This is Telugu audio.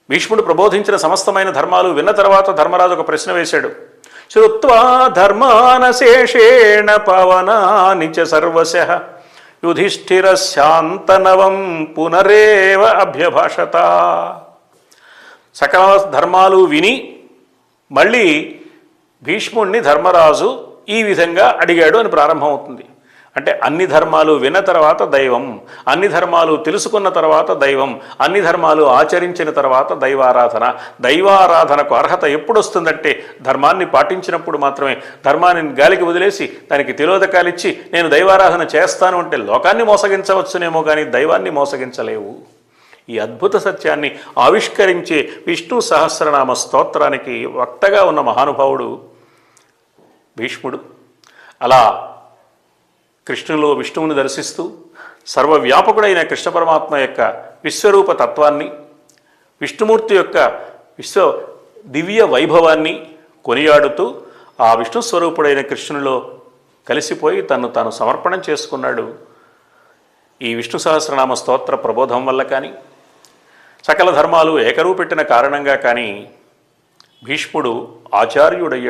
భీష్ముడు ప్రబోధించిన సమస్తమైన ధర్మాలు విన్న తర్వాత ధర్మరాజు ఒక ప్రశ్న వేశాడు. శ్రుత్వా ధర్మానశేషేణ పవనాని చ సర్వశః యుధిష్ఠిర శాంతనవం పునరేవ అభ్యభాషత. సకల ధర్మాలు విని మళ్ళీ భీష్ముడిని ధర్మరాజు ఈ విధంగా అడిగాడు అని ప్రారంభమవుతుంది. అంటే అన్ని ధర్మాలు విన్న తర్వాత దైవం, అన్ని ధర్మాలు తెలుసుకున్న తర్వాత దైవం, అన్ని ధర్మాలు ఆచరించిన తర్వాత దైవారాధన. దైవారాధనకు అర్హత ఎప్పుడు వస్తుందంటే ధర్మాన్ని పాటించినప్పుడు మాత్రమే. ధర్మాన్ని గాలికి వదిలేసి దానికి తిలోదకాలిచ్చి నేను దైవారాధన చేస్తాను అంటే లోకాన్ని మోసగించవచ్చునేమో కానీ దైవాన్ని మోసగించలేవు. ఈ అద్భుత సత్యాన్ని ఆవిష్కరించే విష్ణు సహస్రనామ స్తోత్రానికి వక్తగా ఉన్న మహానుభావుడు భీష్ముడు. అలా విష్ణువుని దర్శిస్తూ సర్వవ్యాపకుడైన కృష్ణ పరమాత్మ యొక్క విశ్వరూప తత్వాన్ని, విష్ణుమూర్తి యొక్క దివ్య వైభవాన్ని కొనియాడుతూ ఆ విష్ణు స్వరూపుడైన కృష్ణునిలో కలిసిపోయి తను తాను సమర్పణం చేసుకున్నాడు. ఈ విష్ణు సహస్రనామ స్తోత్ర ప్రబోధం వల్ల కానీ, సకల ధర్మాలు ఏకరువు పెట్టిన కారణంగా కానీ భీష్ముడు ఆచార్యుడయ్యాడు.